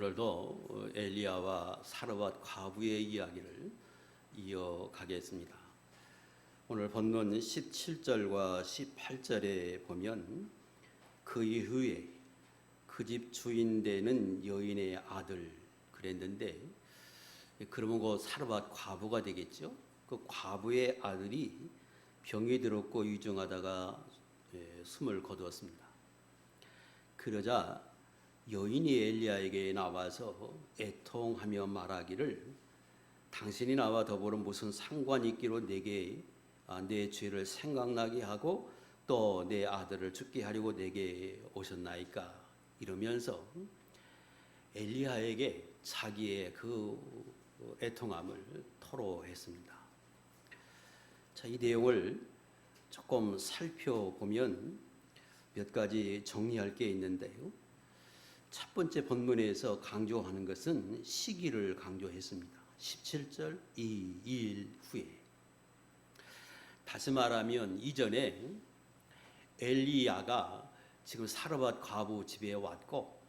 오늘도 엘리야와 사르밧 과부의 이야기를 이어가겠습니다. 오늘 본문 17절과 18절에 보면 그 이후에 그 집 주인 되는 여인의 아들 그랬는데, 그러면 그 사르밧 과부가 되겠죠. 그 과부의 아들이 병이 들었고 위중하다가 숨을 거두었습니다. 그러자 여인이 엘리야에게 나와서 애통하며 말하기를, 당신이 나와 더불어 무슨 상관이 있기로 내게 내 죄를 생각나게 하고 또 내 아들을 죽게 하려고 내게 오셨나이까? 이러면서 엘리야에게 자기의 그 애통함을 토로했습니다. 자, 이 내용을 조금 살펴보면 몇 가지 정리할 게 있는데요. 첫 번째 본문에서 강조하는 것은 시기를 강조했습니다. 17절 이 일 후에. 다시 말하면 이전에 엘리야가 지금 사르밧 과부 집에 왔고,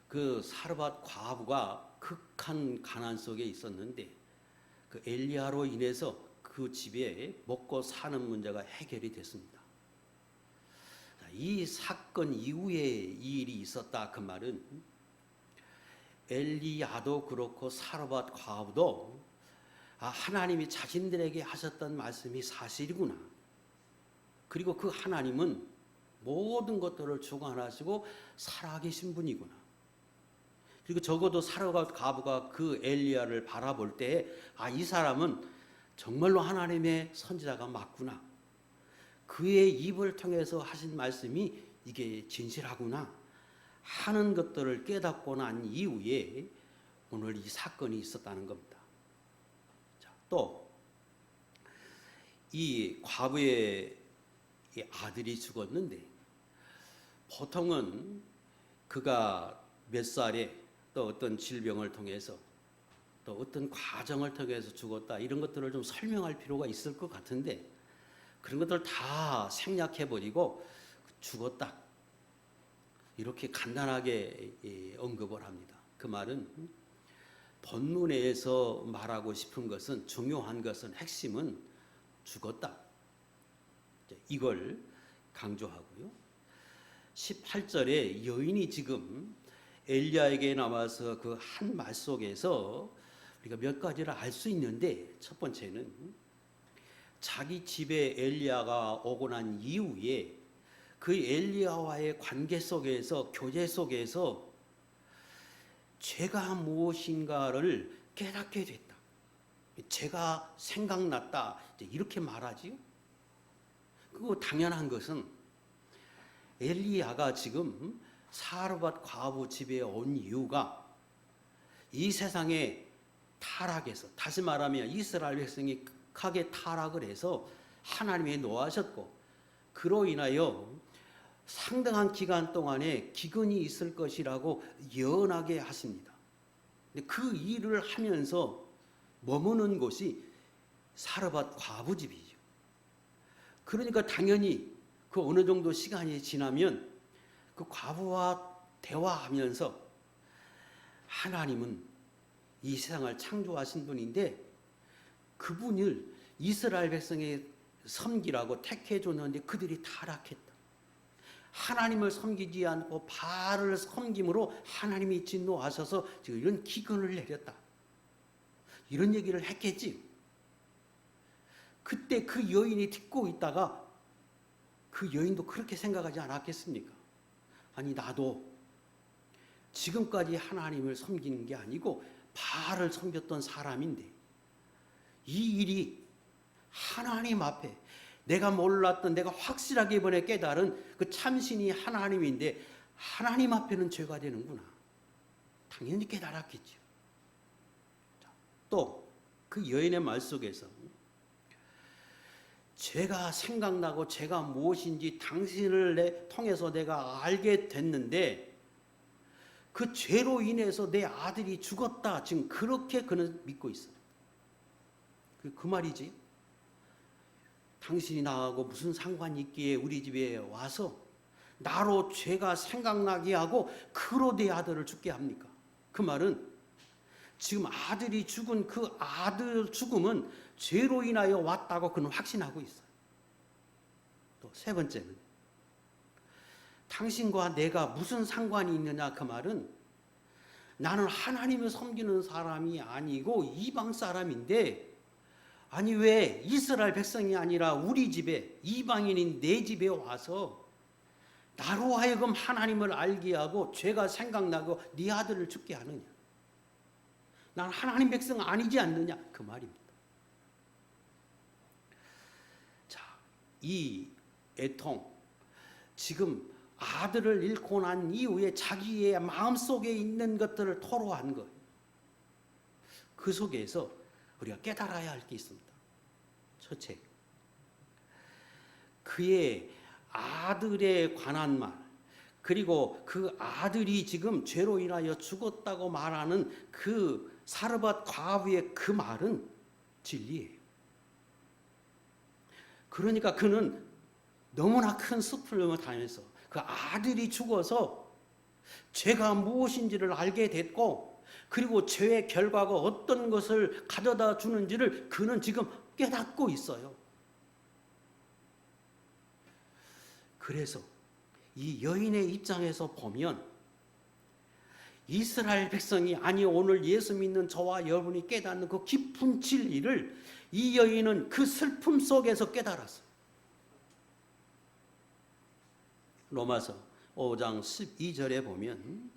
그 사르밧 과부가 극한 가난 속에 있었는데 그 엘리야로 인해서 그 집에 먹고 사는 문제가 해결이 됐습니다. 이 사건 이후에 이 일이 있었다, 그 말은 엘리야도 그렇고 사르밧 과부도 하나님이 자신들에게 하셨던 말씀이 사실이구나. 그리고 그 하나님은 모든 것들을 주관하시고 살아계신 분이구나. 그리고 적어도 사르밧 과부가 그 엘리야를 바라볼 때 이 사람은 정말로 하나님의 선지자가 맞구나. 그의 입을 통해서 하신 말씀이 이게 진실하구나 하는 것들을 깨닫고 난 이후에 오늘 이 사건이 있었다는 겁니다. 자, 또 이 과부의 아들이 죽었는데, 보통은 그가 몇 살에 또 어떤 질병을 통해서 또 어떤 과정을 통해서 죽었다, 이런 것들을 좀 설명할 필요가 있을 것 같은데 그런 것들 다 생략해버리고 죽었다 이렇게 간단하게 언급을 합니다. 그 말은 본문에서 말하고 싶은 것은, 중요한 것은, 핵심은 죽었다, 이걸 강조하고요. 18절에 여인이 지금 엘리야에게 나와서 그 한 말 속에서 우리가 몇 가지를 알 수 있는데, 첫 번째는 자기 집에 엘리야가 오고 난 이후에 그 엘리야와의 관계 속에서, 교제 속에서 죄가 무엇인가를 깨닫게 됐다. 죄가 생각났다, 이렇게 말하지요. 그거 당연한 것은 엘리야가 지금 사르밧 과부 집에 온 이유가 이 세상에 타락해서, 다시 말하면 이스라엘 백성이 극하게 타락을 해서 하나님이 노하셨고, 그로 인하여 상당한 기간 동안에 기근이 있을 것이라고 예언하게 하십니다. 그 일을 하면서 머무는 곳이 사르밧 과부 집이죠. 그러니까 당연히 그 어느 정도 시간이 지나면 그 과부와 대화하면서, 하나님은 이 세상을 창조하신 분인데 그분을 이스라엘 백성에 섬기라고 택해 줬는데 그들이 타락했다. 하나님을 섬기지 않고 바알을 섬김으로 하나님이 진노하셔서 지금 이런 기근을 내렸다, 이런 얘기를 했겠지. 그때 그 여인이 듣고 있다가 그 여인도 그렇게 생각하지 않았겠습니까? 아니, 나도 지금까지 하나님을 섬기는 게 아니고 바알을 섬겼던 사람인데 이 일이 하나님 앞에, 내가 몰랐던, 내가 확실하게 이번에 깨달은 그 참신이 하나님인데 하나님 앞에는 죄가 되는구나, 당연히 깨달았겠죠. 또 그 여인의 말 속에서 죄가 생각나고 죄가 무엇인지 당신을 통해서 내가 알게 됐는데 그 죄로 인해서 내 아들이 죽었다, 지금 그렇게 그는 믿고 있어요. 그 말이지. 당신이 나하고 무슨 상관이 있기에 우리 집에 와서 나로 죄가 생각나게 하고 그로 내 아들을 죽게 합니까? 그 말은 지금 아들이 죽은 그 아들 죽음은 죄로 인하여 왔다고 그는 확신하고 있어요. 또 세 번째는 당신과 내가 무슨 상관이 있느냐 그 말은 나는 하나님을 섬기는 사람이 아니고 이방 사람인데 아니 왜 이스라엘 백성이 아니라 우리 집에 이방인인 내 집에 와서 나로 하여금 하나님을 알게 하고 죄가 생각나고 네 아들을 죽게 하느냐. 난 하나님 백성 아니지 않느냐 그 말입니다. 자, 이 애통 지금 아들을 잃고 난 이후에 자기의 마음속에 있는 것들을 토로한 거예요. 그 속에서 우리가 깨달아야 할 게 있습니다. 첫째, 그의 아들에 관한 말, 그리고 그 아들이 지금 죄로 인하여 죽었다고 말하는 그 사르밧 과부의 그 말은 진리예요. 그러니까 그는 너무나 큰 슬픔을 당해서 그 아들이 죽어서 죄가 무엇인지를 알게 됐고 그리고 죄의 결과가 어떤 것을 가져다 주는지를 그는 지금 깨닫고 있어요. 그래서 이 여인의 입장에서 보면 이스라엘 백성이 아니 오늘 예수 믿는 저와 여러분이 깨닫는 그 깊은 진리를 이 여인은 그 슬픔 속에서 깨달았어요. 로마서 5장 12절에 보면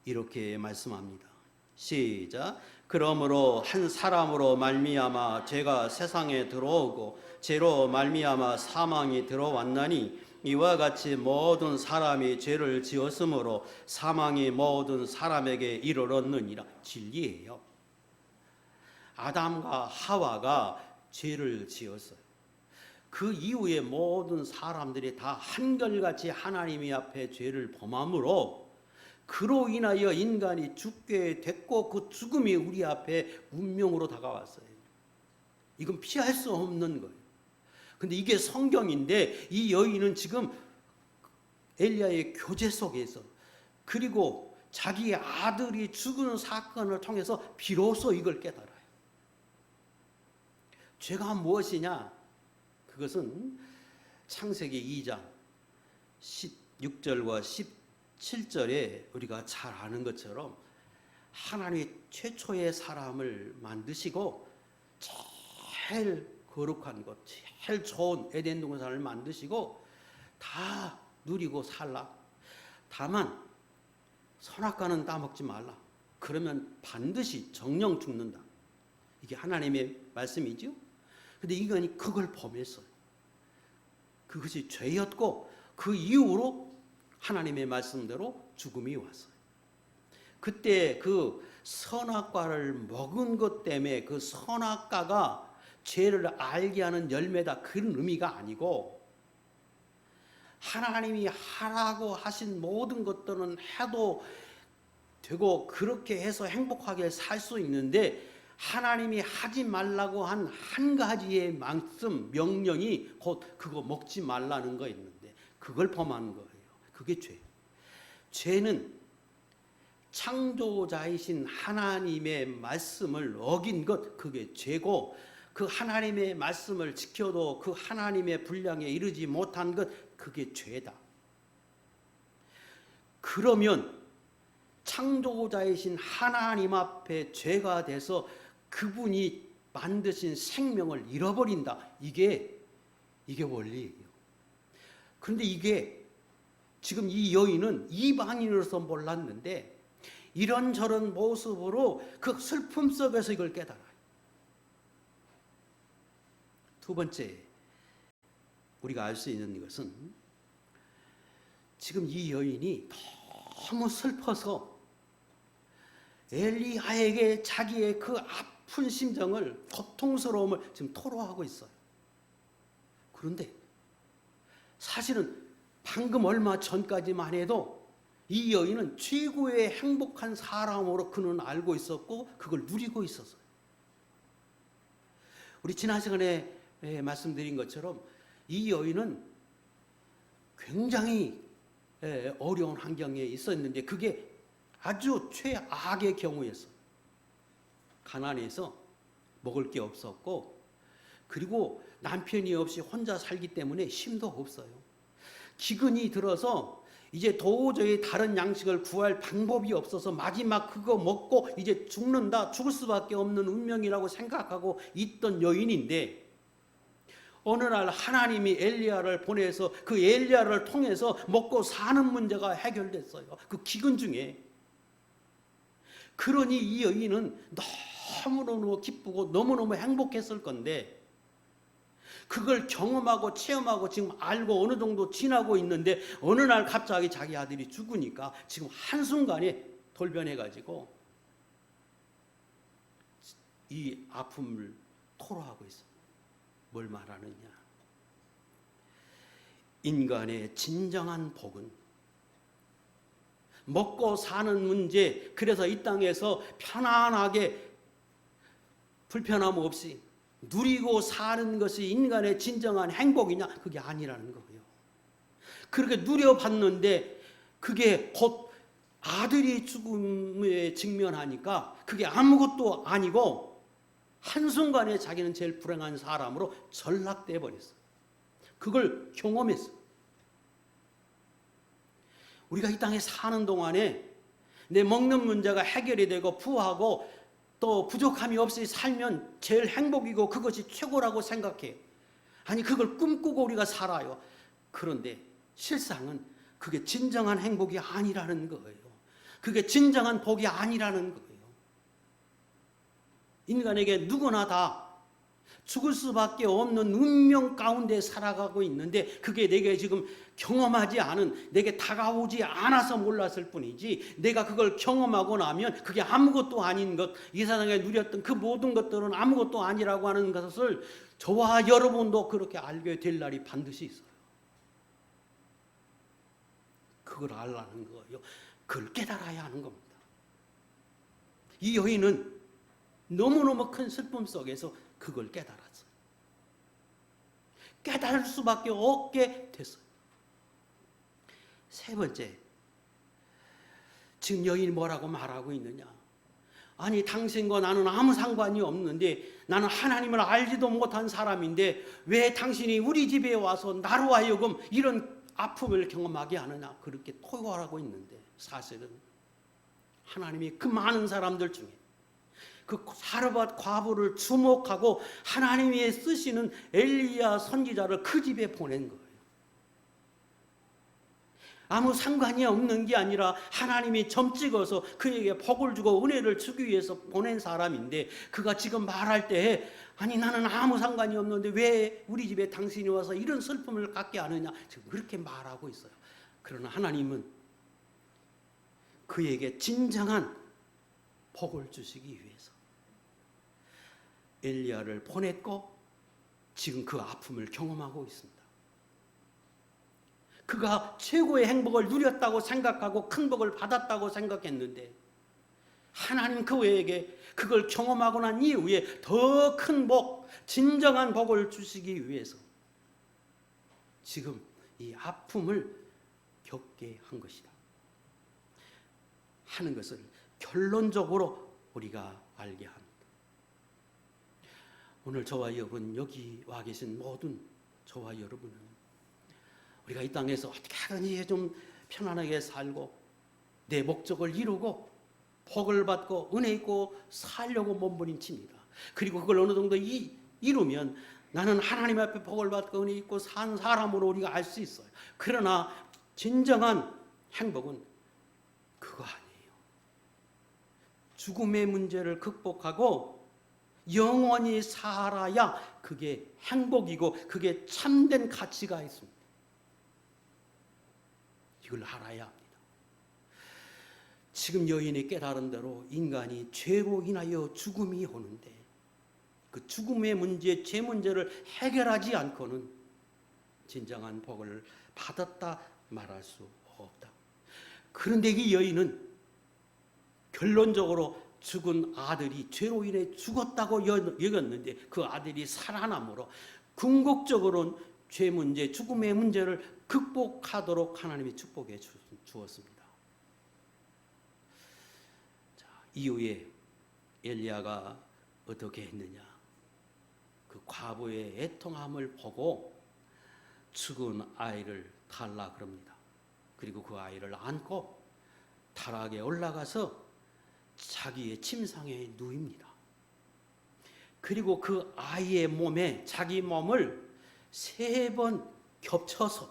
이렇게 말씀합니다. 시작. 그러므로 한 사람으로 말미암아 죄가 세상에 들어오고 죄로 말미암아 사망이 들어왔나니 이와 같이 모든 사람이 죄를 지었으므로 사망이 모든 사람에게 이르렀느니라. 진리예요. 아담과 하와가 죄를 지었어요. 그 이후에 모든 사람들이 다 한결같이 하나님 앞에 죄를 범함으로 그로 인하여 인간이 죽게 됐고 그 죽음이 우리 앞에 운명으로 다가왔어요. 이건 피할 수 없는 거예요. 근데 이게 성경인데 이 여인은 지금 엘리야의 교제 속에서 그리고 자기의 아들이 죽은 사건을 통해서 비로소 이걸 깨달아요. 죄가 무엇이냐? 그것은 창세기 2장 16절과 17절에 우리가 잘 아는 것처럼 하나님이 최초의 사람을 만드시고 제일 거룩한 것, 제일 좋은 에덴 동산을 만드시고 다 누리고 살라. 다만 선악과는 따먹지 말라. 그러면 반드시 정령 죽는다. 이게 하나님의 말씀이죠. 근데 인간이 그걸 범했어요. 그것이 죄였고 그 이후로 하나님의 말씀대로 죽음이 왔어요. 그때 그 선악과를 먹은 것 때문에 그 선악과가 죄를 알게 하는 열매다 그런 의미가 아니고 하나님이 하라고 하신 모든 것들은 해도 되고 그렇게 해서 행복하게 살 수 있는데 하나님이 하지 말라고 한 가지의 말씀 명령이 곧 그거 먹지 말라는 거 있는데 그걸 범한 거예요. 그게 죄. 죄는 창조자이신 하나님의 말씀을 어긴 것 그게 죄고 그 하나님의 말씀을 지켜도 그 하나님의 분량에 이르지 못한 것 그게 죄다. 그러면 창조자이신 하나님 앞에 죄가 돼서 그분이 만드신 생명을 잃어버린다. 이게 원리예요. 그런데 이게 지금 이 여인은 이방인으로서 몰랐는데 이런저런 모습으로 그 슬픔 속에서 이걸 깨달아요. 두 번째 우리가 알 수 있는 것은 지금 이 여인이 너무 슬퍼서 엘리야에게 자기의 그 아픈 심정을 고통스러움을 지금 토로하고 있어요. 그런데 사실은 방금 얼마 전까지만 해도 이 여인은 최고의 행복한 사람으로 그는 알고 있었고 그걸 누리고 있었어요. 우리 지난 시간에 말씀드린 것처럼 이 여인은 굉장히 어려운 환경에 있었는데 그게 아주 최악의 경우였어. 가난해서 먹을 게 없었고, 그리고 남편이 없이 혼자 살기 때문에 힘도 없어요. 기근이 들어서 이제 도저히 다른 양식을 구할 방법이 없어서 마지막 그거 먹고 이제 죽는다, 죽을 수밖에 없는 운명이라고 생각하고 있던 여인인데, 어느 날 하나님이 엘리야를 보내서 그 엘리야를 통해서 먹고 사는 문제가 해결됐어요. 그 기근 중에. 그러니 이 여인은 너무너무 기쁘고 너무너무 행복했을 건데, 그걸 경험하고 체험하고 지금 알고 어느 정도 지나고 있는데, 어느 날 갑자기 자기 아들이 죽으니까 지금 한순간에 돌변해가지고 이 아픔을 토로하고 있어요. 뭘 말하느냐? 인간의 진정한 복은 먹고 사는 문제, 그래서 이 땅에서 편안하게 불편함 없이 누리고 사는 것이 인간의 진정한 행복이냐? 그게 아니라는 거예요. 그렇게 누려봤는데 그게 곧 아들이 죽음에 직면하니까 그게 아무것도 아니고 한순간에 자기는 제일 불행한 사람으로 전락돼 버렸어요. 그걸 경험했어요. 우리가 이 땅에 사는 동안에 내 먹는 문제가 해결이 되고 부하고 또 부족함이 없이 살면 제일 행복이고 그것이 최고라고 생각해요. 아니, 그걸 꿈꾸고 우리가 살아요. 그런데 실상은 그게 진정한 행복이 아니라는 거예요. 그게 진정한 복이 아니라는 거예요. 인간에게 누구나 다 죽을 수밖에 없는 운명 가운데 살아가고 있는데, 그게 내게 지금 경험하지 않은, 내게 다가오지 않아서 몰랐을 뿐이지, 내가 그걸 경험하고 나면 그게 아무것도 아닌 것, 이 세상에 누렸던 그 모든 것들은 아무것도 아니라고 하는 것을 저와 여러분도 그렇게 알게 될 날이 반드시 있어요. 그걸 알라는 거예요. 그걸 깨달아야 하는 겁니다. 이 여인은 너무너무 큰 슬픔 속에서 그걸 깨달았어요. 깨달을 수밖에 없게 됐어요. 세 번째, 지금 여인이 뭐라고 말하고 있느냐? 아니, 당신과 나는 아무 상관이 없는데, 나는 하나님을 알지도 못한 사람인데 왜 당신이 우리 집에 와서 나로 하여금 이런 아픔을 경험하게 하느냐? 그렇게 토로하고 있는데, 사실은 하나님이 그 많은 사람들 중에 그 사르밧 과부를 주목하고 하나님이 쓰시는 엘리야 선지자를 그 집에 보낸 거예요. 아무 상관이 없는 게 아니라 하나님이 점 찍어서 그에게 복을 주고 은혜를 주기 위해서 보낸 사람인데, 그가 지금 말할 때 아니, 나는 아무 상관이 없는데 왜 우리 집에 당신이 와서 이런 슬픔을 갖게 하느냐, 지금 그렇게 말하고 있어요. 그러나 하나님은 그에게 진정한 복을 주시기 위해서 엘리야를 보냈고 지금 그 아픔을 경험하고 있습니다. 그가 최고의 행복을 누렸다고 생각하고 큰 복을 받았다고 생각했는데, 하나님 그에게 그걸 경험하고 난 이후에 더 큰 복, 진정한 복을 주시기 위해서 지금 이 아픔을 겪게 한 것이다 하는 것을 결론적으로 우리가 알게 합니다. 오늘 저와 여러분, 여기 와 계신 모든 저와 여러분은 우리가 이 땅에서 어떻게 하든지 좀 편안하게 살고 내 목적을 이루고 복을 받고 은혜 있고 살려고 몸부림칩니다. 그리고 그걸 어느 정도 이루면 나는 하나님 앞에 복을 받고 은혜 있고 산 사람으로 우리가 알 수 있어요. 그러나 진정한 행복은 그거 아니에요. 죽음의 문제를 극복하고 영원히 살아야 그게 행복이고 그게 참된 가치가 있습니다. 이걸 알아야 합니다. 지금 여인이 깨달은 대로 인간이 죄로 인하여 죽음이 오는데, 그 죽음의 문제, 죄 문제를 해결하지 않고는 진정한 복을 받았다 말할 수 없다. 그런데 이 여인은 결론적으로 죽은 아들이 죄로 인해 죽었다고 여겼는데, 그 아들이 살아남으로 궁극적으로는 죄 문제, 죽음의 문제를 극복하도록 하나님이 축복해 주었습니다. 이후에 엘리야가 어떻게 했느냐? 그 과부의 애통함을 보고 죽은 아이를 달라 그럽니다. 그리고 그 아이를 안고 타락에 올라가서 자기의 침상에 누입니다. 그리고 그 아이의 몸에 자기 몸을 3번 겹쳐서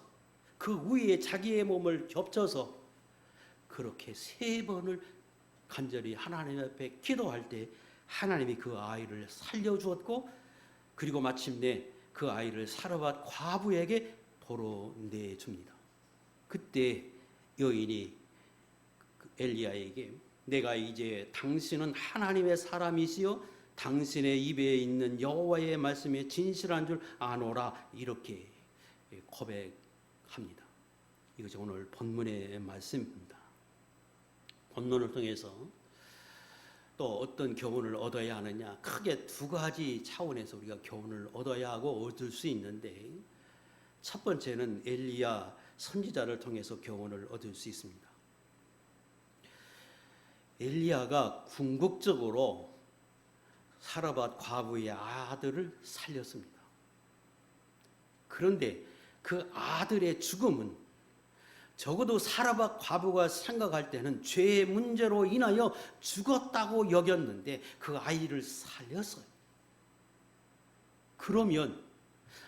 그 위에 자기의 몸을 겹쳐서 그렇게 3번을 간절히 하나님 앞에 기도할 때 하나님이 그 아이를 살려주었고 그리고 마침내 그 아이를 사르밧 과부에게 도로 내줍니다. 그때 여인이 엘리야에게 내가 이제 당신은 하나님의 사람이시요 당신의 입에 있는 여호와의 말씀이 진실한 줄 아노라 이렇게 고백합니다. 이것이 오늘 본문의 말씀입니다. 본문을 통해서 또 어떤 교훈을 얻어야 하느냐, 크게 2가지 차원에서 우리가 교훈을 얻어야 하고 얻을 수 있는데, 첫 번째는 엘리야 선지자를 통해서 교훈을 얻을 수 있습니다. 엘리야가 궁극적으로 사르밧 과부의 아들을 살렸습니다. 그런데 그 아들의 죽음은 적어도 사르밧 과부가 생각할 때는 죄의 문제로 인하여 죽었다고 여겼는데 그 아이를 살렸어요. 그러면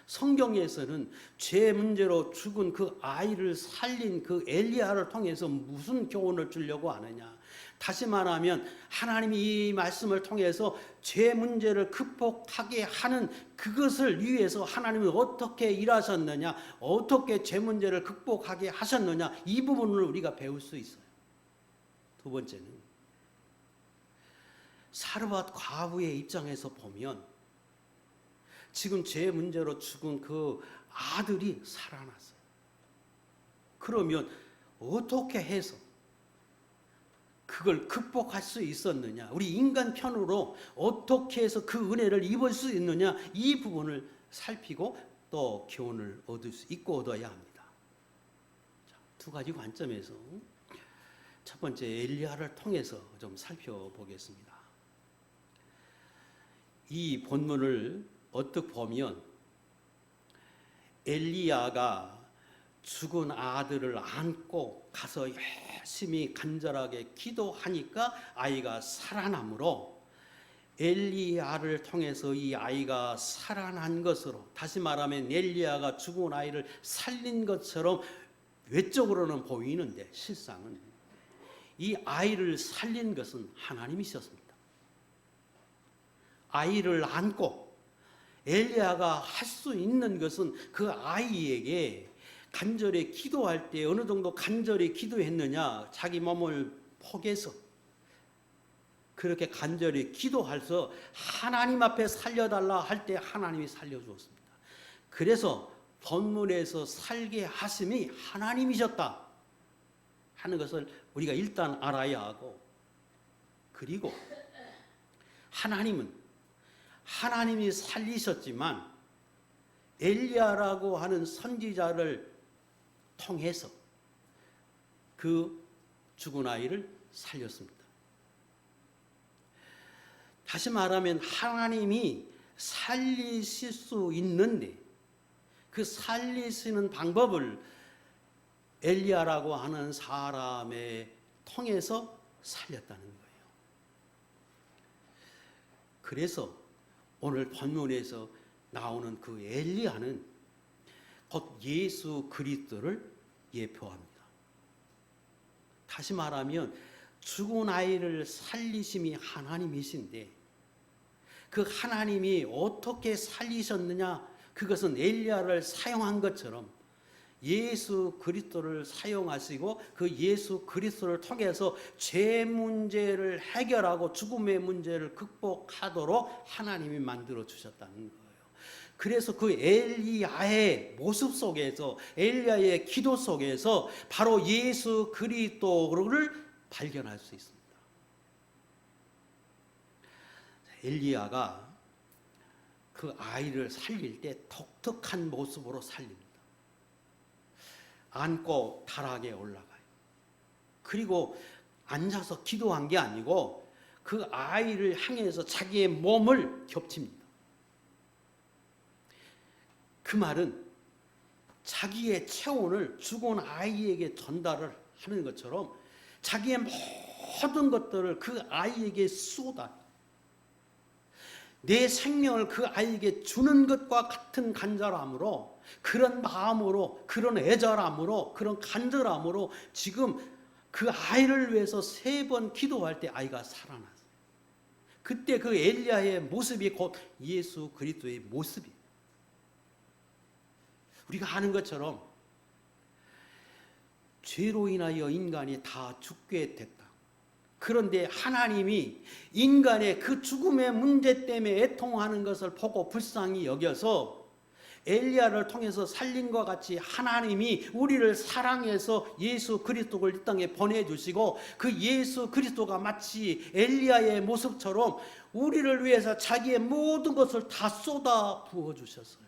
성경에서는 죄 문제로 죽은 그 아이를 살린 그 엘리야를 통해서 무슨 교훈을 주려고 하느냐? 다시 말하면 하나님이 이 말씀을 통해서 죄 문제를 극복하게 하는 그것을 위해서 하나님은 어떻게 일하셨느냐, 어떻게 죄 문제를 극복하게 하셨느냐, 이 부분을 우리가 배울 수 있어요. 두 번째는 사르밧 과부의 입장에서 보면 지금 죄 문제로 죽은 그 아들이 살아났어요. 그러면 어떻게 해서 그걸 극복할 수 있었느냐, 우리 인간 편으로 어떻게 해서 그 은혜를 입을 수 있느냐, 이 부분을 살피고 또 교훈을 얻을 수 있고 얻어야 합니다. 자, 2가지 관점에서 첫 번째 엘리야를 통해서 좀 살펴보겠습니다. 이 본문을 어떻게 보면 엘리야가 죽은 아들을 안고 가서 열심히 간절하게 기도하니까 아이가 살아나므로 엘리야를 통해서 이 아이가 살아난 것으로, 다시 말하면 엘리야가 죽은 아이를 살린 것처럼 외적으로는 보이는데 실상은 이 아이를 살린 것은 하나님이셨습니다. 아이를 안고 엘리야가 할 수 있는 것은 그 아이에게 간절히 기도할 때 어느 정도 간절히 기도했느냐, 자기 몸을 포개서 그렇게 간절히 기도해서 하나님 앞에 살려달라 할 때 하나님이 살려주었습니다. 그래서 본문에서 살게 하심이 하나님이셨다 하는 것을 우리가 일단 알아야 하고, 그리고 하나님이 살리셨지만 엘리야라고 하는 선지자를 통해서 그 죽은 아이를 살렸습니다. 다시 말하면 하나님이 살리실 수 있는데 그 살리시는 방법을 엘리야라고 하는 사람에 통해서 살렸다는 거예요. 그래서 오늘 본문에서 나오는 그 엘리야는 곧 예수 그리스도를 예표합니다. 다시 말하면 죽은 아이를 살리심이 하나님이신데 그 하나님이 어떻게 살리셨느냐, 그것은 엘리야를 사용한 것처럼 예수 그리스도를 사용하시고 그 예수 그리스도를 통해서 죄 문제를 해결하고 죽음의 문제를 극복하도록 하나님이 만들어 주셨다는 거예요. 그래서 그 엘리야의 모습 속에서, 엘리야의 기도 속에서 바로 예수 그리스도를 발견할 수 있습니다. 엘리야가 그 아이를 살릴 때 독특한 모습으로 살립니다. 안고 타락에 올라가요. 그리고 앉아서 기도한 게 아니고 그 아이를 향해서 자기의 몸을 겹칩니다. 그 말은 자기의 체온을 죽은 아이에게 전달을 하는 것처럼 자기의 모든 것들을 그 아이에게 쏟아 내 생명을 그 아이에게 주는 것과 같은 간절함으로, 그런 마음으로, 그런 애절함으로, 그런 간절함으로 지금 그 아이를 위해서 3번 기도할 때 아이가 살아났어요. 그때 그 엘리야의 모습이 곧 예수 그리스도의 모습이에요. 우리가 아는 것처럼 죄로 인하여 인간이 다 죽게 됐다. 그런데 하나님이 인간의 그 죽음의 문제 때문에 애통하는 것을 보고 불쌍히 여겨서 엘리야를 통해서 살린 것 같이 하나님이 우리를 사랑해서 예수 그리스도를 이 땅에 보내주시고, 그 예수 그리스도가 마치 엘리야의 모습처럼 우리를 위해서 자기의 모든 것을 다 쏟아 부어주셨어요.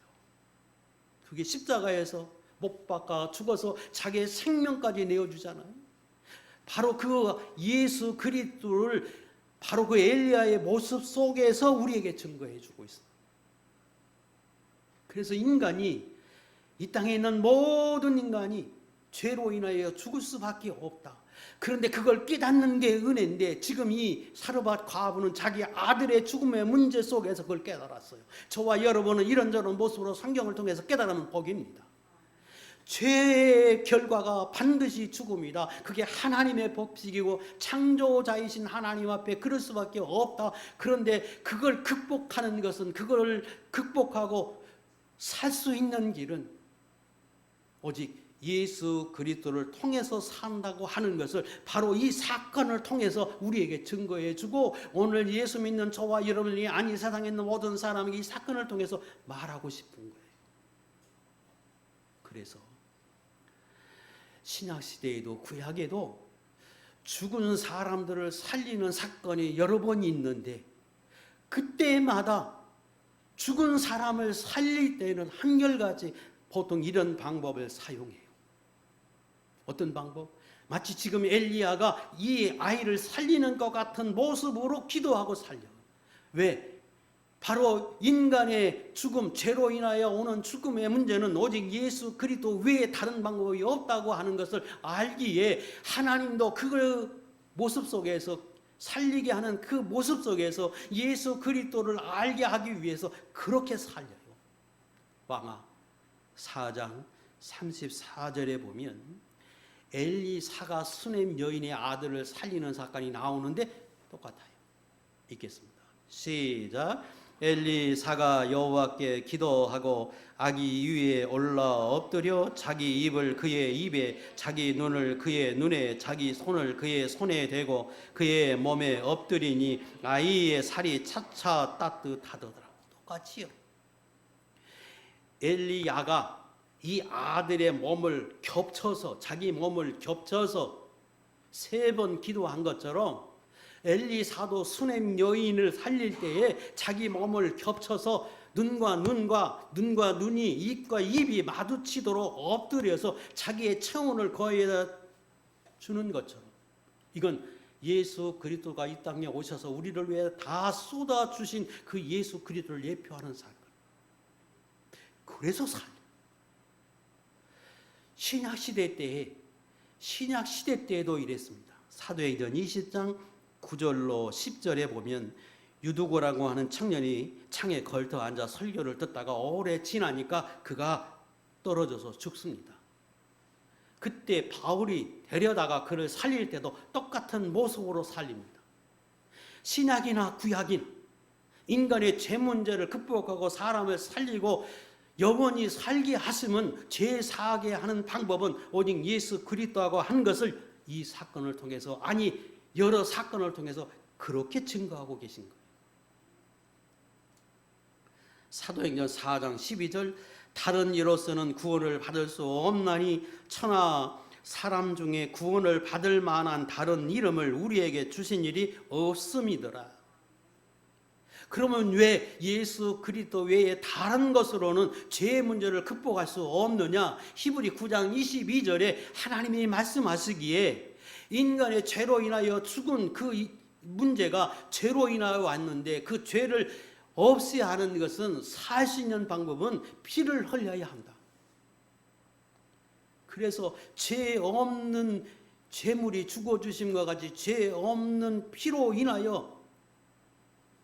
그게 십자가에서 못 박아 죽어서 자기의 생명까지 내어주잖아요. 바로 그 예수 그리스도를 바로 그 엘리야의 모습 속에서 우리에게 증거해 주고 있어요. 그래서 인간이, 이 땅에 있는 모든 인간이 죄로 인하여 죽을 수밖에 없다. 그런데 그걸 깨닫는 게 은혜인데, 지금 이 사르밧 과부는 자기 아들의 죽음의 문제 속에서 그걸 깨달았어요. 저와 여러분은 이런저런 모습으로 성경을 통해서 깨달으면 복입니다. 죄의 결과가 반드시 죽음이다. 그게 하나님의 법칙이고 창조자이신 하나님 앞에 그럴 수밖에 없다. 그런데 그걸 극복하는 것은, 그걸 극복하고 살 수 있는 길은 오직 예수 그리스도를 통해서 산다고 하는 것을 바로 이 사건을 통해서 우리에게 증거해 주고, 오늘 예수 믿는 저와 여러분이 아니 세상에 있는 모든 사람에게 이 사건을 통해서 말하고 싶은 거예요. 그래서 신약시대에도 구약에도 죽은 사람들을 살리는 사건이 여러 번 있는데, 그때마다 죽은 사람을 살릴 때는 한결같이 보통 이런 방법을 사용해요. 어떤 방법? 마치 지금 엘리야가 이 아이를 살리는 것 같은 모습으로 기도하고 살려요. 왜? 바로 인간의 죽음, 죄로 인하여 오는 죽음의 문제는 오직 예수 그리스도 외에 다른 방법이 없다고 하는 것을 알기에, 하나님도 그 모습 속에서, 살리게 하는 그 모습 속에서 예수 그리스도를 알게 하기 위해서 그렇게 살려요. 왕하 4장 34절에 보면 엘리사가 수넴 여인의 아들을 살리는 사건이 나오는데 똑같아요. 읽겠습니다. 시작. 엘리사가 여호와께 기도하고 아기 위에 올라 엎드려 자기 입을 그의 입에, 자기 눈을 그의 눈에, 자기 손을 그의 손에 대고 그의 몸에 엎드리니 아이의 살이 차차 따뜻하더라. 똑같이요. 엘리야가 이 아들의 몸을 겹쳐서, 자기 몸을 겹쳐서 3번 기도한 것처럼 엘리사도 수넴 여인을 살릴 때에 자기 몸을 겹쳐서 눈과 눈이, 입과 입이 마주치도록 엎드려서 자기의 체온을 거기에다 주는 것처럼, 이건 예수 그리스도가 이 땅에 오셔서 우리를 위해 다 쏟아주신 그 예수 그리스도를 예표하는 사건. 그래서 살려. 신약시대 때에도 이랬습니다. 사도행전 20장 9절로 10절에 보면 유두고라고 하는 청년이 창에 걸터 앉아 설교를 듣다가 오래 지나니까 그가 떨어져서 죽습니다. 그때 바울이 데려다가 그를 살릴 때도 똑같은 모습으로 살립니다. 신약이나 구약인 인간의 죄 문제를 극복하고 사람을 살리고 영원히 살게 하시면, 죄 사하게 하는 방법은 오직 예수 그리스도하고 한 것을 이 사건을 통해서, 아니 여러 사건을 통해서 그렇게 증거하고 계신 거예요. 사도행전 4장 12절 다른 이로서는 구원을 받을 수 없나니 천하 사람 중에 구원을 받을 만한 다른 이름을 우리에게 주신 일이 없음이더라. 그러면 왜 예수 그리스도 외에 다른 것으로는 죄의 문제를 극복할 수 없느냐? 히브리 9장 22절에 하나님이 말씀하시기에 인간의 죄로 인하여 죽은 그 문제가 죄로 인하여 왔는데 그 죄를 없애야 하는 것은 살 수 있는 방법은 피를 흘려야 한다. 그래서 죄 없는 제물이 죽어주심과 같이 죄 없는 피로 인하여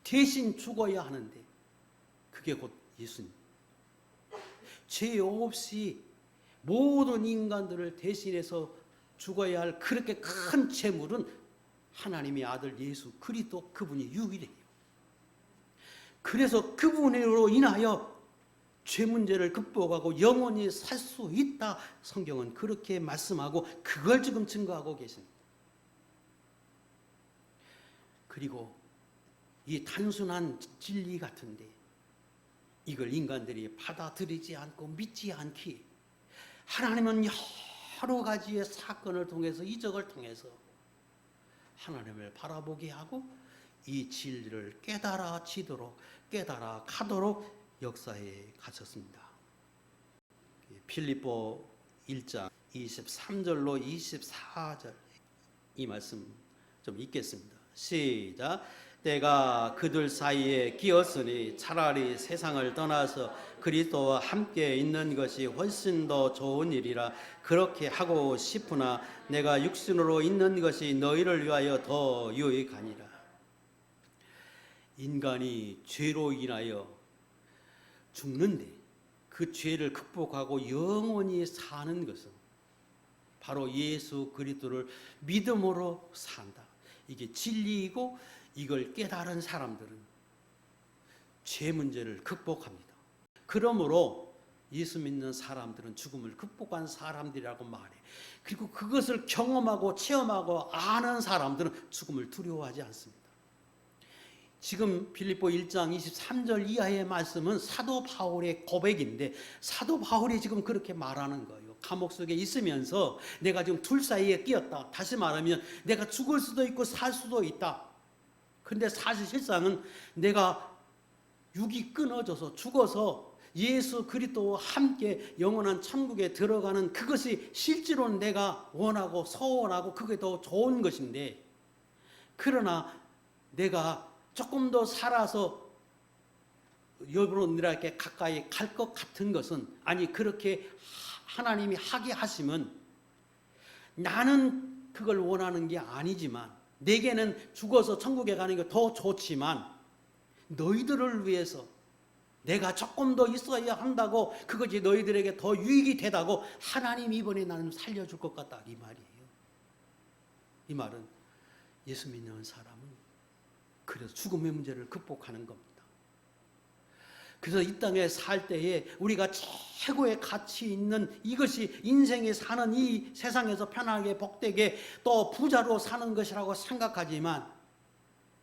대신 죽어야 하는데 그게 곧 예수님. 죄 없이 모든 인간들을 대신해서 죽어야 할 그렇게 큰 제물은 하나님의 아들 예수 그리스도, 그분이 유일해요. 그래서 그분으로 인하여 죄 문제를 극복하고 영원히 살 수 있다. 성경은 그렇게 말씀하고 그걸 지금 증거하고 계십니다. 그리고 이 단순한 진리 같은데 이걸 인간들이 받아들이지 않고 믿지 않기에 하나님은 여러 가지의 사건을 통해서, 이적을 통해서 하나님을 바라보게 하고 이 진리를 깨달아지도록, 깨달아 가도록 역사에 가셨습니다. 빌립보 1장 23절로 24절 이 말씀 좀 읽겠습니다. 시작. 때가 그들 사이에 끼었으니 차라리 세상을 떠나서 그리스도와 함께 있는 것이 훨씬 더 좋은 일이라 그렇게 하고 싶으나 내가 육신으로 있는 것이 너희를 위하여 더 유익하니라. 인간이 죄로 인하여 죽는데 그 죄를 극복하고 영원히 사는 것은 바로 예수 그리스도를 믿음으로 산다. 이게 진리이고 이걸 깨달은 사람들은 죄 문제를 극복합니다. 그러므로 예수 믿는 사람들은 죽음을 극복한 사람들이라고 말해. 그리고 그것을 경험하고 체험하고 아는 사람들은 죽음을 두려워하지 않습니다. 지금 빌립보 1장 23절 이하의 말씀은 사도 바울의 고백인데 사도 바울이 지금 그렇게 말하는 거예요. 감옥 속에 있으면서 내가 지금 둘 사이에 끼었다. 다시 말하면 내가 죽을 수도 있고 살 수도 있다. 그런데 사실상은 내가 육이 끊어져서 죽어서 예수 그리스도와 함께 영원한 천국에 들어가는 그것이 실제로는 내가 원하고 소원하고 그게 더 좋은 것인데, 그러나 내가 조금 더 살아서 여러분들에게 가까이 갈 것 같은 것은, 아니 그렇게 하나님이 하게 하시면 나는 그걸 원하는 게 아니지만, 내게는 죽어서 천국에 가는 게 더 좋지만 너희들을 위해서 내가 조금 더 있어야 한다고, 그것이 너희들에게 더 유익이 되다고 하나님이 이번에 나는 살려줄 것 같다, 이 말이에요. 이 말은 예수 믿는 사람은 그래서 죽음의 문제를 극복하는 겁니다. 그래서 이 땅에 살 때에 우리가 최고의 가치 있는 이것이 인생에 사는 이 세상에서 편하게 복되게 또 부자로 사는 것이라고 생각하지만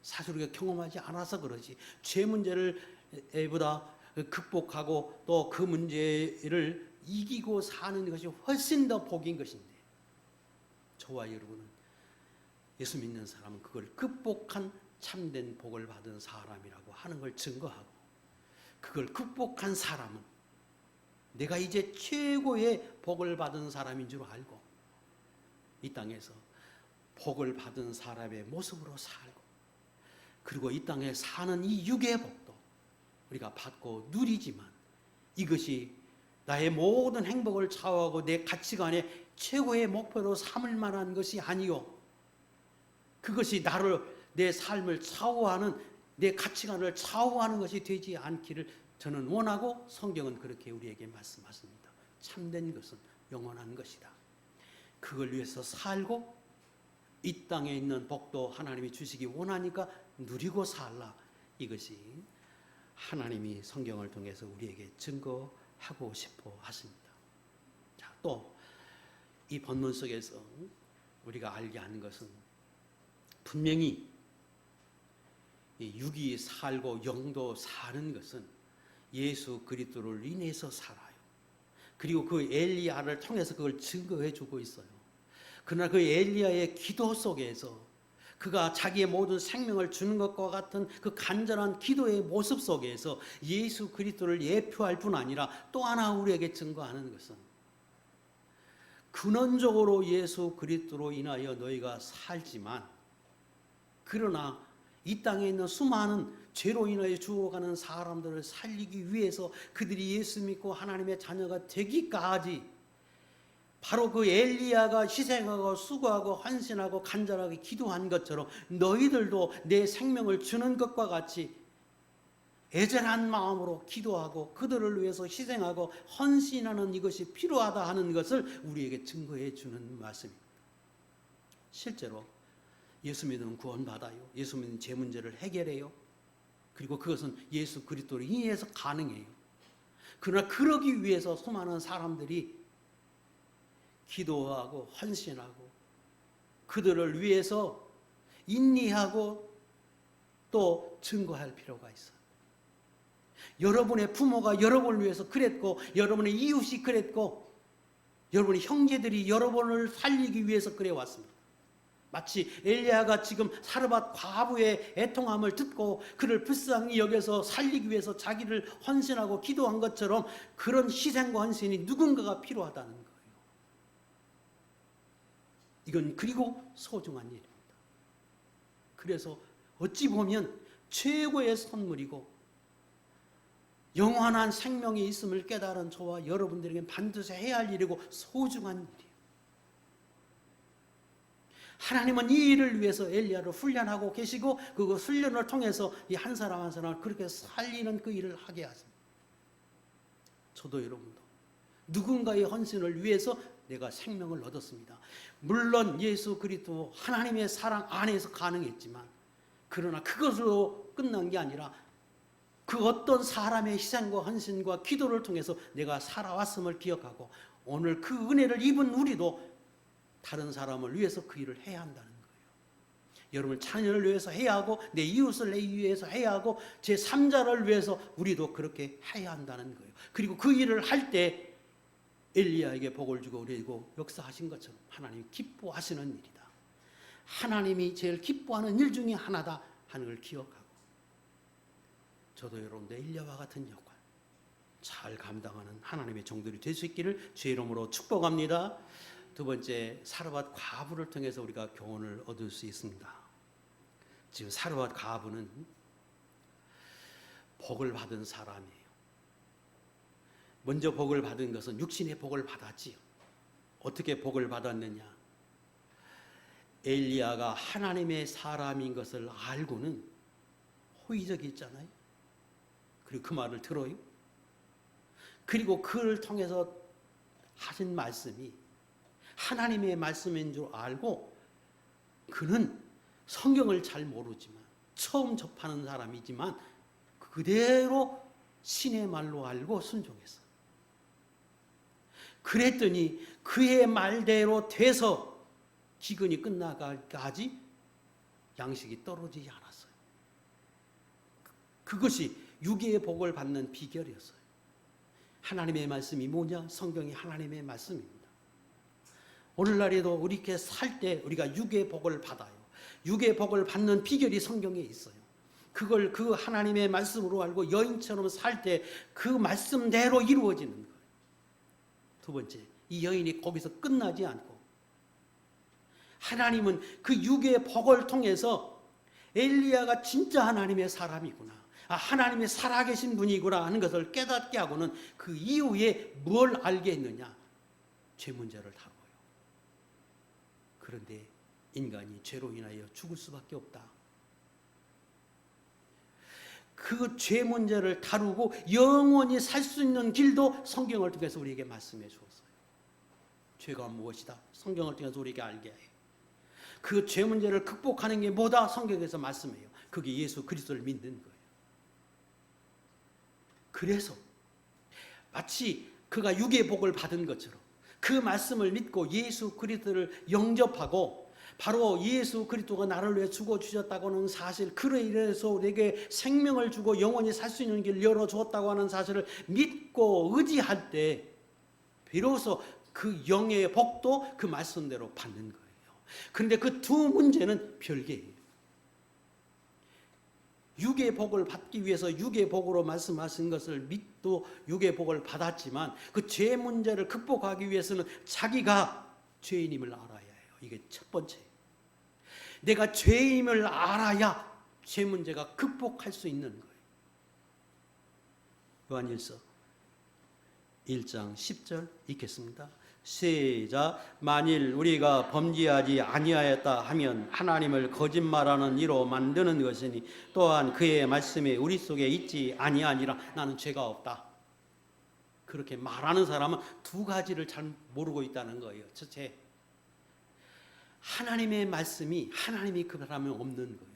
사실 우리가 경험하지 않아서 그러지, 죄 문제를 보다 극복하고 또 그 문제를 이기고 사는 것이 훨씬 더 복인 것인데, 저와 여러분은 예수 믿는 사람은 그걸 극복한 참된 복을 받은 사람이라고 하는 걸 증거하고, 그걸 극복한 사람은 내가 이제 최고의 복을 받은 사람인 줄 알고 이 땅에서 복을 받은 사람의 모습으로 살고, 그리고 이 땅에 사는 이 육의 복도 우리가 받고 누리지만 이것이 나의 모든 행복을 좌우하고 내 가치관의 최고의 목표로 삼을 만한 것이 아니요, 그것이 나를, 내 삶을 좌우하는, 내 가치관을 좌우하는 것이 되지 않기를 저는 원하고, 성경은 그렇게 우리에게 말씀하십니다. 참된 것은 영원한 것이다. 그걸 위해서 살고 이 땅에 있는 복도 하나님이 주시기 원하니까 누리고 살라. 이것이 하나님이 성경을 통해서 우리에게 증거하고 싶어 하십니다. 자, 또 이 본문 속에서 우리가 알게 하는 것은 분명히 육이 살고 영도 사는 것은 예수 그리스도를 인해서 살아요. 그리고 그 엘리야를 통해서 그걸 증거해 주고 있어요. 그러나 그 엘리야의 기도 속에서 그가 자기의 모든 생명을 주는 것과 같은 그 간절한 기도의 모습 속에서 예수 그리스도를 예표할 뿐 아니라 또 하나 우리에게 증거하는 것은, 근원적으로 예수 그리스도로 인하여 너희가 살지만 그러나 이 땅에 있는 수많은 죄로 인하여 죽어가는 사람들을 살리기 위해서 그들이 예수 믿고 하나님의 자녀가 되기까지 바로 그 엘리야가 희생하고 수고하고 헌신하고 간절하게 기도한 것처럼 너희들도 내 생명을 주는 것과 같이 애절한 마음으로 기도하고 그들을 위해서 희생하고 헌신하는 이것이 필요하다 하는 것을 우리에게 증거해 주는 말씀입니다. 실제로 예수 믿으면 구원받아요. 예수 믿는 죄 문제를 해결해요. 그리고 그것은 예수 그리스도로 인해서 가능해요. 그러나 그러기 위해서 수많은 사람들이 기도하고 헌신하고 그들을 위해서 인내하고 또 증거할 필요가 있어요. 여러분의 부모가 여러분을 위해서 그랬고 여러분의 이웃이 그랬고 여러분의 형제들이 여러분을 살리기 위해서 그래왔습니다. 마치 엘리야가 지금 사르밧 과부의 애통함을 듣고 그를 불쌍히 여겨서 살리기 위해서 자기를 헌신하고 기도한 것처럼 그런 희생과 헌신이 누군가가 필요하다는 거예요. 이건 그리고 소중한 일입니다. 그래서 어찌 보면 최고의 선물이고 영원한 생명이 있음을 깨달은 저와 여러분들에게 반드시 해야 할 일이고 소중한 일이에요. 하나님은 이 일을 위해서 엘리야를 훈련하고 계시고 그 훈련을 통해서 이 한 사람 한 사람을 그렇게 살리는 그 일을 하게 하십니다. 저도 여러분도 누군가의 헌신을 위해서 내가 생명을 얻었습니다. 물론 예수 그리스도 하나님의 사랑 안에서 가능했지만 그러나 그것으로 끝난 게 아니라 그 어떤 사람의 희생과 헌신과 기도를 통해서 내가 살아왔음을 기억하고 오늘 그 은혜를 입은 우리도 다른 사람을 위해서 그 일을 해야 한다는 거예요. 여러분 자녀를 위해서 해야 하고 내 이웃을 위해서 해야 하고 제 3자를 위해서 우리도 그렇게 해야 한다는 거예요. 그리고 그 일을 할 때 엘리야에게 복을 주고 그리고 역사하신 것처럼 하나님이 기뻐하시는 일이다. 하나님이 제일 기뻐하는 일 중에 하나다 하는 걸 기억하고 저도 여러분들 엘리야와 같은 역할 잘 감당하는 하나님의 종들이 될 수 있기를 주의 이름으로 축복합니다. 두 번째, 사르밧 과부를 통해서 우리가 교훈을 얻을 수 있습니다. 지금 사르밧 과부는 복을 받은 사람이에요. 먼저 복을 받은 것은 육신의 복을 받았지요. 어떻게 복을 받았느냐? 엘리야가 하나님의 사람인 것을 알고는 호의적이 있잖아요. 그리고 그 말을 들어요. 그리고 그를 통해서 하신 말씀이 하나님의 말씀인 줄 알고 그는 성경을 잘 모르지만 처음 접하는 사람이지만 그대로 신의 말로 알고 순종했어요. 그랬더니 그의 말대로 돼서 기근이 끝나가까지 양식이 떨어지지 않았어요. 그것이 유괴의 복을 받는 비결이었어요. 하나님의 말씀이 뭐냐? 성경이 하나님의 말씀입니다. 오늘날에도 우리께 살 때 우리가 유괴의 복을 받아요. 유괴의 복을 받는 비결이 성경에 있어요. 그걸 그 하나님의 말씀으로 알고 여인처럼 살 때 그 말씀대로 이루어지는 거예요. 두 번째, 이 여인이 거기서 끝나지 않고 하나님은 그 유괴의 복을 통해서 엘리야가 진짜 하나님의 사람이구나, 하나님의 살아계신 분이구나 하는 것을 깨닫게 하고는 그 이후에 뭘 알게 했느냐? 죄 문제를 다뤄요. 그런데 인간이 죄로 인하여 죽을 수밖에 없다. 그 죄 문제를 다루고 영원히 살 수 있는 길도 성경을 통해서 우리에게 말씀해 주었어요. 죄가 무엇이다? 성경을 통해서 우리에게 알게 해요. 그 죄 문제를 극복하는 게 뭐다? 성경에서 말씀해요. 그게 예수 그리스도를 믿는 거예요. 그래서 마치 그가 육의 복을 받은 것처럼 그 말씀을 믿고 예수 그리스도를 영접하고 바로 예수 그리스도가 나를 위해 죽어 주셨다고 하는 사실, 그로 인해서 우리에게 생명을 주고 영원히 살 수 있는 길을 열어주었다고 하는 사실을 믿고 의지할 때 비로소 그 영의 복도 그 말씀대로 받는 거예요. 그런데 그 두 문제는 별개예요. 육의 복을 받기 위해서 육의 복으로 말씀하신 것을 믿고 육의 복을 받았지만 그 죄 문제를 극복하기 위해서는 자기가 죄인임을 알아야 해요. 이게 첫 번째. 내가 죄임을 알아야 죄 문제가 극복할 수 있는 거예요. 요한일서 1장 10절 읽겠습니다. 시작. 만일 우리가 범죄하지 아니하였다 하면 하나님을 거짓말하는 이로 만드는 것이니 또한 그의 말씀이 우리 속에 있지 아니하니라. 나는 죄가 없다. 그렇게 말하는 사람은 두 가지를 잘 모르고 있다는 거예요. 첫째, 하나님의 말씀이 하나님이 그 사람에 없는 거예요.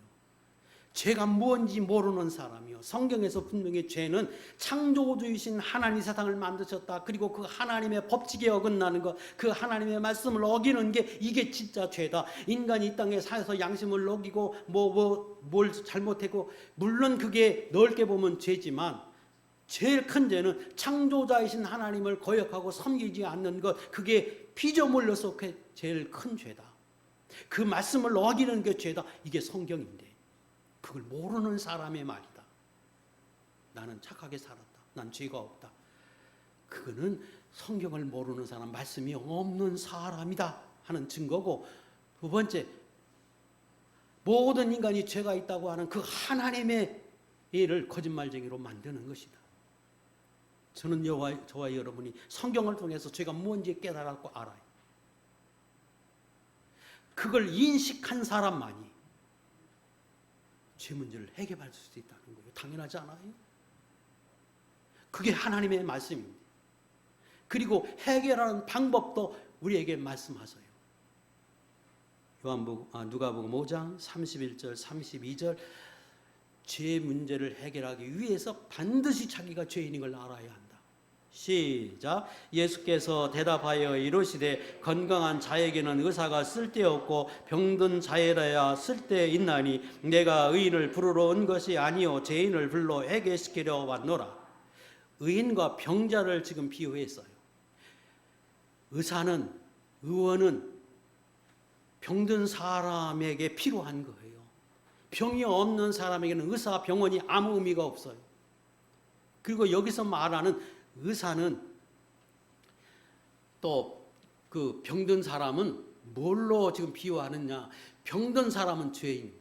죄가 뭔지 모르는 사람이요. 성경에서 분명히 죄는 창조주이신 하나님이 세상을 만드셨다. 그리고 그 하나님의 법칙에 어긋나는 것, 그 하나님의 말씀을 어기는 게 이게 진짜 죄다. 인간이 이 땅에 살아서 양심을 어기고 뭘 잘못했고, 물론 그게 넓게 보면 죄지만 제일 큰 죄는 창조자이신 하나님을 거역하고 섬기지 않는 것, 그게 피조물로서 제일 큰 죄다. 그 말씀을 어기는 게 죄다. 이게 성경인데 그걸 모르는 사람의 말이다. 나는 착하게 살았다. 난 죄가 없다. 그거는 성경을 모르는 사람, 말씀이 없는 사람이다 하는 증거고, 두 번째, 모든 인간이 죄가 있다고 하는 그 하나님의 일을 거짓말쟁이로 만드는 것이다. 저는 저와 여러분이 성경을 통해서 죄가 뭔지 깨달았고 알아요. 그걸 인식한 사람만이 죄 문제를 해결할 수 있다는 거예요. 당연하지 않아요? 그게 하나님의 말씀입니다. 그리고 해결하는 방법도 우리에게 말씀하세요. 누가복음 5장 31절 32절, 죄 문제를 해결하기 위해서 반드시 자기가 죄인인 걸 알아야 한다. 시작. 예수께서 대답하여 이르시되 건강한 자에게는 의사가 쓸데없고 병든 자에라야 쓸데있나니 내가 의인을 부르러 온 것이 아니요 죄인을 불러 회개시키려 왔노라. 의인과 병자를 지금 비유했어요. 의원은 병든 사람에게 필요한 거예요. 병이 없는 사람에게는 의사, 병원이 아무 의미가 없어요. 그리고 여기서 말하는 의사는 또 그 병든 사람은 뭘로 지금 비유하느냐? 병든 사람은 죄인.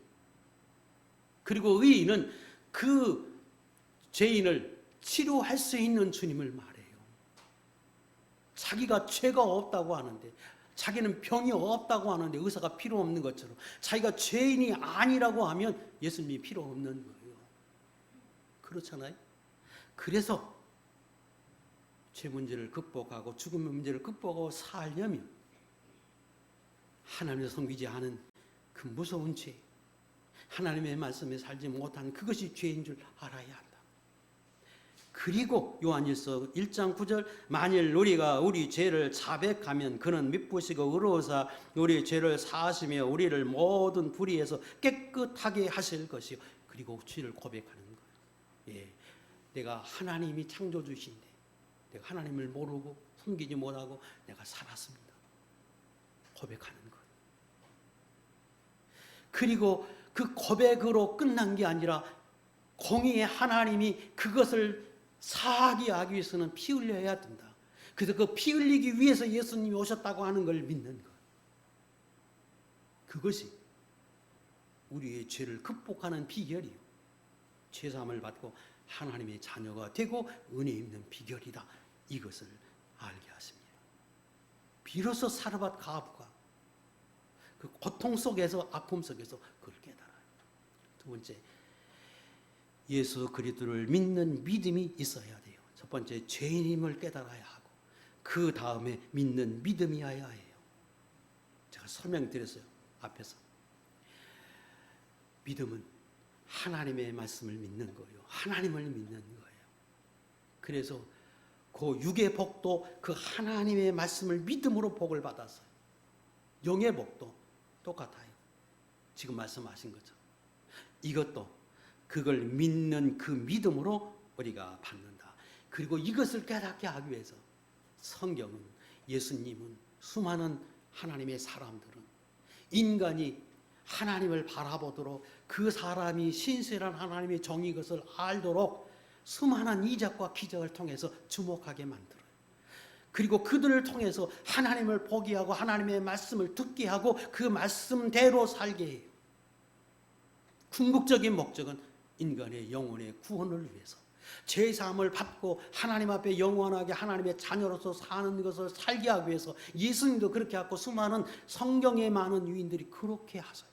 그리고 의인은 그 죄인을 치료할 수 있는 주님을 말해요. 자기가 죄가 없다고 하는데, 자기는 병이 없다고 하는데 의사가 필요 없는 것처럼, 자기가 죄인이 아니라고 하면 예수님이 필요 없는 거예요. 그렇잖아요? 그래서 죄 문제를 극복하고 죽음의 문제를 극복하고 살려면 하나님을 섬기지 않은 그 무서운 죄, 하나님의 말씀에 살지 못한 그것이 죄인 줄 알아야 한다. 그리고 요한일서 1장 9절, 만일 우리가 우리 죄를 자백하면 그는 미쁘시고 의로우사 우리 죄를 사하시며 우리를 모든 불의에서 깨끗하게 하실 것이요. 그리고 죄를 고백하는 거예요. 예, 내가 하나님이 창조주신데 내가 하나님을 모르고 섬기지 못하고 내가 살았습니다. 고백하는 거예요. 그리고 그 고백으로 끝난 게 아니라 공의의 하나님이 그것을 사하게 하기 위해서는 피 흘려야 된다. 그래서 그 피 흘리기 위해서 예수님이 오셨다고 하는 걸 믿는 것. 그것이 우리의 죄를 극복하는 비결이요. 죄사함을 받고 하나님의 자녀가 되고 은혜 입는 비결이다. 이것을 알게 하십니다. 비로소 사르밧 가부가 그 고통 속에서, 아픔 속에서 그걸 깨달아요. 두 번째, 예수 그리스도를 믿는 믿음이 있어야 돼요. 첫 번째, 죄인임을 깨달아야 하고 그 다음에 믿는 믿음이어야 해요. 제가 설명드렸어요, 앞에서. 믿음은 하나님의 말씀을 믿는 거예요. 하나님을 믿는 거예요. 그래서 그 육의 복도 그 하나님의 말씀을 믿음으로 복을 받았어요. 영의 복도 똑같아요. 지금 말씀하신 것처럼. 이것도 그걸 믿는 그 믿음으로 우리가 받는다. 그리고 이것을 깨닫게 하기 위해서 성경은, 예수님은, 수많은 하나님의 사람들은 인간이 하나님을 바라보도록, 그 사람이 신실한 하나님의 정의 것을 알도록 수많은 이적과 기적을 통해서 주목하게 만들어요. 그리고 그들을 통해서 하나님을 보게 하고 하나님의 말씀을 듣게 하고 그 말씀대로 살게 해요. 궁극적인 목적은 인간의 영혼의 구원을 위해서 죄사함을 받고 하나님 앞에 영원하게 하나님의 자녀로서 사는 것을 살게 하기 위해서 예수님도 그렇게 하고 수많은 성경의 많은 유인들이 그렇게 하세요.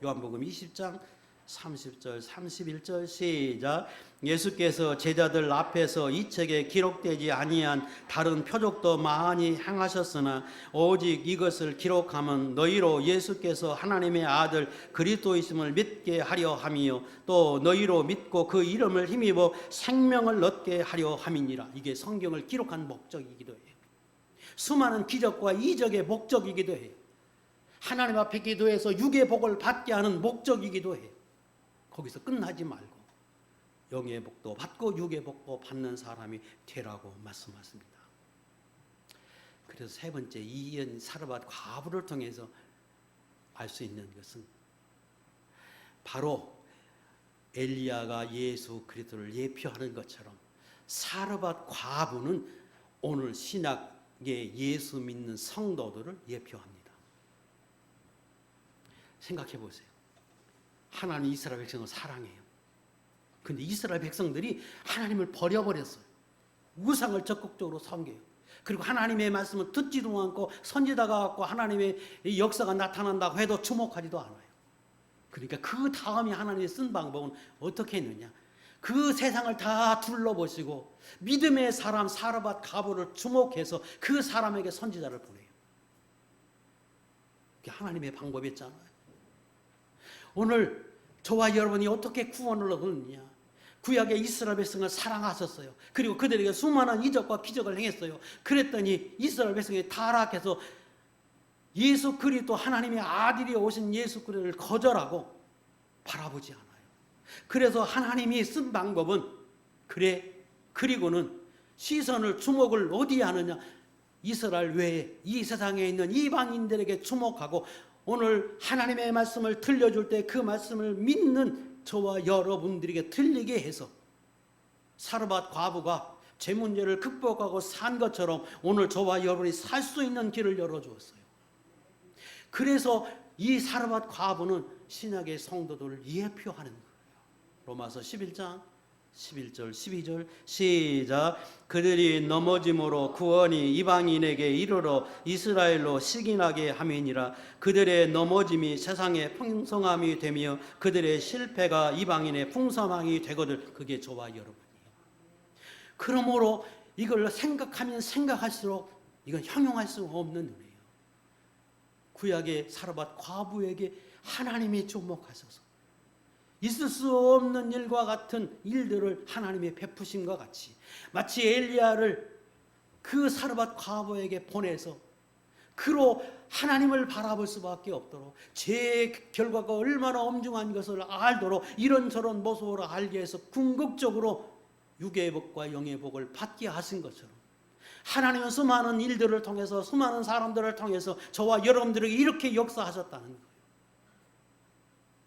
요한복음 20장 30절 31절 시작. 예수께서 제자들 앞에서 이 책에 기록되지 아니한 다른 표적도 많이 행하셨으나 오직 이것을 기록하면 너희로 예수께서 하나님의 아들 그리스도이심을 믿게 하려 함이요 또 너희로 믿고 그 이름을 힘입어 생명을 얻게 하려 함이니라. 이게 성경을 기록한 목적이기도 해요. 수많은 기적과 이적의 목적이기도 해요. 하나님 앞에 기도해서 육의 복을 받게 하는 목적이기도 해요. 거기서 끝나지 말고 영의 복도 받고 육의 복도 받는 사람이 되라고 말씀하십니다. 그래서 세 번째 이연 사르밧 과부를 통해서 알 수 있는 것은 바로 엘리야가 예수 그리스도를 예표하는 것처럼 사르밧 과부는 오늘 신약의 예수 믿는 성도들을 예표합니다. 생각해 보세요. 하나님 이스라엘 백성을 사랑해요. 근데 이스라엘 백성들이 하나님을 버려버렸어요. 우상을 적극적으로 섬겨요. 그리고 하나님의 말씀을 듣지도 않고 선지자가 갖고 하나님의 역사가 나타난다고 해도 주목하지도 않아요. 그러니까 그 다음에 하나님이 쓴 방법은 어떻게 했느냐. 그 세상을 다 둘러보시고 믿음의 사람 사르밧 과부를 주목해서 그 사람에게 선지자를 보내요. 그게 하나님의 방법이었잖아요. 오늘 저와 여러분이 어떻게 구원을 얻느냐. 구약의 이스라엘 백성을 사랑하셨어요. 그리고 그들에게 수많은 이적과 기적을 행했어요. 그랬더니 이스라엘 백성이 타락해서 예수 그리스도 하나님의 아들이 오신 예수 그리스도를 거절하고 바라보지 않아요. 그래서 하나님이 쓴 방법은 그리고는 시선을 주목을 어디에 하느냐. 이스라엘 외에 이 세상에 있는 이방인들에게 주목하고 오늘 하나님의 말씀을 들려줄 때 그 말씀을 믿는 저와 여러분들에게 들리게 해서 사르밧 과부가 제 문제를 극복하고 산 것처럼 오늘 저와 여러분이 살 수 있는 길을 열어주었어요. 그래서 이 사르밧 과부는 신약의 성도들을 예표하는 거예요. 로마서 11장 11절 12절 시작. 그들이 넘어짐으로 구원이 이방인에게 이르러 이스라엘로 시기나게 함이니라. 그들의 넘어짐이 세상의 풍성함이 되며 그들의 실패가 이방인의 풍성함이 되거든. 그게 저와 여러분이에요. 그러므로 이걸 생각하면 생각할수록 이건 형용할 수 없는 은혜예요. 구약의 사르밧 과부에게 하나님이 주목하셔서 있을 수 없는 일과 같은 일들을 하나님의 베푸심과 같이 마치 엘리야를 그 사르밧 과부에게 보내서 그로 하나님을 바라볼 수밖에 없도록 제 결과가 얼마나 엄중한 것을 알도록 이런저런 모습으로 알게 해서 궁극적으로 육의 복과 영의 복을 받게 하신 것처럼 하나님은 수많은 일들을 통해서 수많은 사람들을 통해서 저와 여러분들에게 이렇게 역사하셨다는 거예요.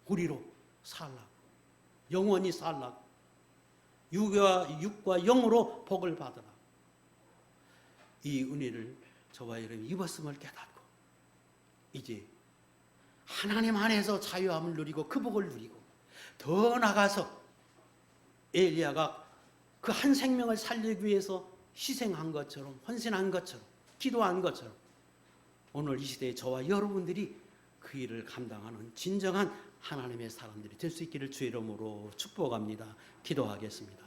우리로 살라고 영원히 살라고 육과 영으로 복을 받으라고 이 은혜를 저와 여러분이 입었음을 깨닫고 이제 하나님 안에서 자유함을 누리고 그 복을 누리고 더 나가서 엘리야가 그 한 생명을 살리기 위해서 희생한 것처럼 헌신한 것처럼 기도한 것처럼 오늘 이 시대에 저와 여러분들이 그 일을 감당하는 진정한 하나님의 사람들이 될 수 있기를 주의 이름으로 축복합니다. 기도하겠습니다.